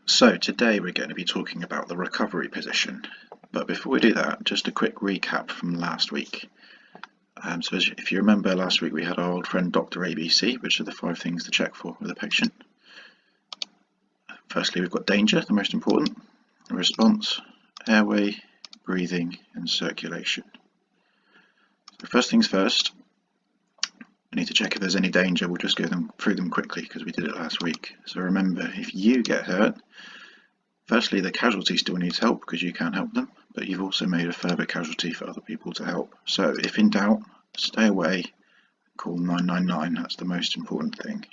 So today we're going to be talking about the recovery position, but before we do that, just a quick recap from last week. If you remember, last week we had our old friend Dr. ABC, which are the 5 things to check for with a patient. Firstly, we've got danger, the most important, response, airway, breathing and circulation. So first things first, we need to check if there's any danger. We'll just go through them quickly because we did it last week. So remember, if you get hurt, firstly the casualty still needs help because you can't help them, but you've also made a further casualty for other people to help. So if in doubt, stay away, call 999, that's the most important thing.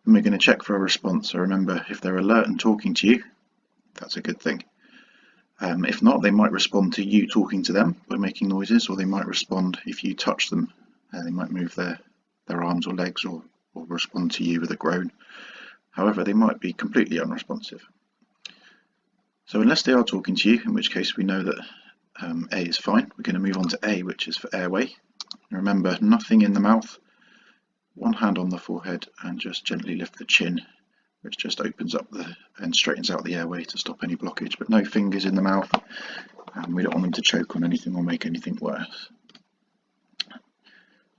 And we're going to check for a response. So remember, if they're alert and talking to you, that's a good thing. If not, they might respond to you talking to them by making noises, or they might respond if you touch them. They might move their arms or legs or respond to you with a groan. However, they might be completely unresponsive. So unless they are talking to you, in which case we know that A is fine, we're going to move on to A, which is for airway. Remember, nothing in the mouth, one hand on the forehead and just gently lift the chin, which just opens up and straightens out the airway to stop any blockage, but no fingers in the mouth. We don't want them to choke on anything or make anything worse.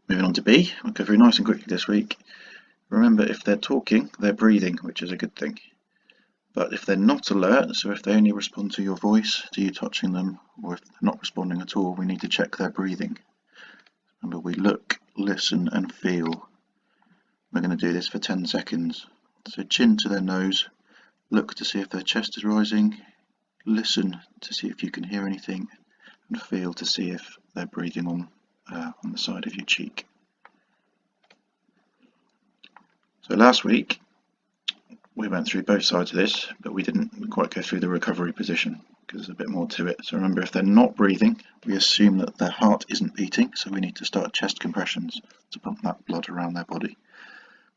Moving on to B, I'll go through nice and quickly this week. Remember, if they're talking, they're breathing, which is a good thing. But if they're not alert, so if they only respond to your voice, to you touching them, or if they're not responding at all, we need to check their breathing. Remember, we look, listen and feel. We're going to do this for 10 seconds. So chin to their nose, look to see if their chest is rising, listen to see if you can hear anything, and feel to see if they're breathing on the side of your cheek. So last week we went through both sides of this, but we didn't quite go through the recovery position because there's a bit more to it. So remember, if they're not breathing, we assume that their heart isn't beating, so we need to start chest compressions to pump that blood around their body.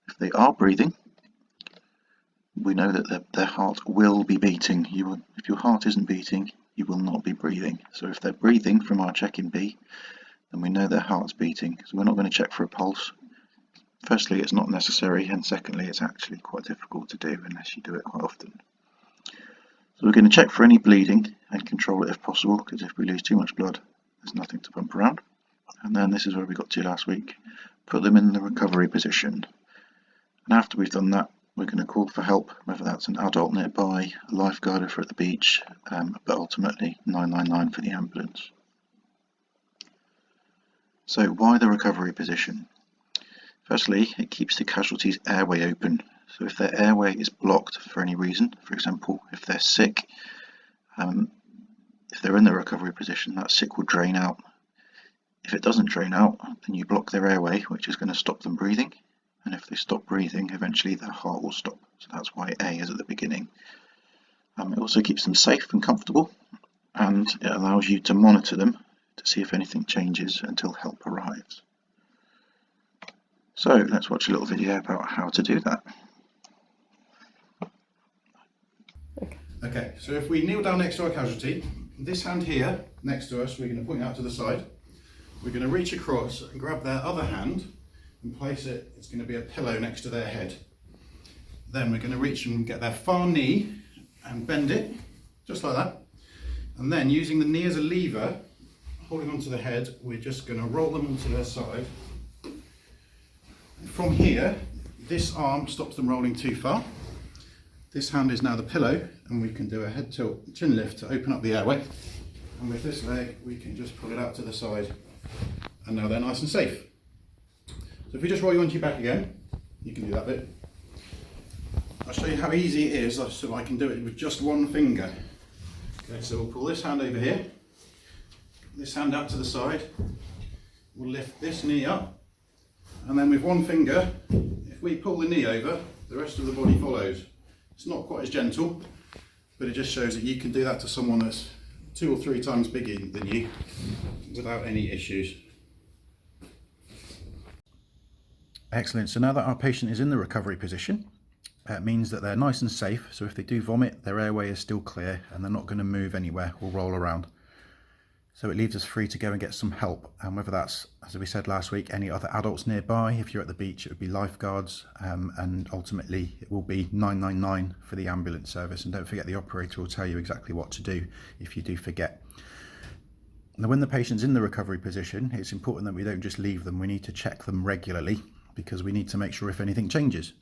If they are breathing, we know that their heart will be beating. If your heart isn't beating, you will not be breathing. So if they're breathing from our check in B, then we know their heart's beating. So we're not going to check for a pulse. Firstly, it's not necessary, and secondly, it's actually quite difficult to do unless you do it quite often. So we're going to check for any bleeding and control it if possible, because if we lose too much blood, there's nothing to pump around. And then this is where we got to last week. Put them in the recovery position. And after we've done that, we're going to call for help, whether that's an adult nearby, a lifeguard if we're at the beach, but ultimately 999 for the ambulance. So why the recovery position? Firstly, it keeps the casualty's airway open. So if their airway is blocked for any reason, for example, if they're sick, if they're in the recovery position, that sick will drain out. If it doesn't drain out, then you block their airway, which is going to stop them breathing. And if they stop breathing, eventually their heart will stop. So that's why A is at the beginning. It also keeps them safe and comfortable, and it allows you to monitor them to see if anything changes until help arrives. So let's watch a little video about how to do that. Okay, so if we kneel down next to our casualty, this hand here next to us, we're going to point out to the side. We're going to reach across and grab their other hand and place it, it's going to be a pillow next to their head. Then we're going to reach and get their far knee and bend it, just like that. And then using the knee as a lever, holding onto the head, we're just going to roll them onto their side. And from here, this arm stops them rolling too far. This hand is now the pillow, and we can do a head tilt chin lift to open up the airway. And with this leg, we can just pull it out to the side. And now they're nice and safe. So if we just roll you onto your back again, you can do that bit. I'll show you how easy it is, so I can do it with just one finger. Okay, so we'll pull this hand over here, this hand out to the side, we'll lift this knee up, and then with one finger, if we pull the knee over, the rest of the body follows. It's not quite as gentle, but it just shows that you can do that to someone that's 2 or 3 times bigger than you without any issues. Excellent. So now that our patient is in the recovery position, it means that they're nice and safe. So if they do vomit, their airway is still clear and they're not going to move anywhere or roll around. So it leaves us free to go and get some help, and whether that's, as we said last week, any other adults nearby. If you're at the beach, it would be lifeguards, and ultimately it will be 999 for the ambulance service. And don't forget, the operator will tell you exactly what to do if you do forget. Now, when the patient's in the recovery position, it's important that we don't just leave them. We need to check them regularly, because we need to make sure if anything changes.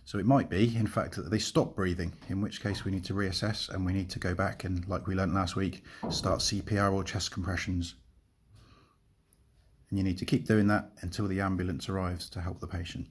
So it might be, in fact, that they stop breathing, in which case we need to reassess and we need to go back and, like we learnt last week, start CPR or chest compressions. And you need to keep doing that until the ambulance arrives to help the patient.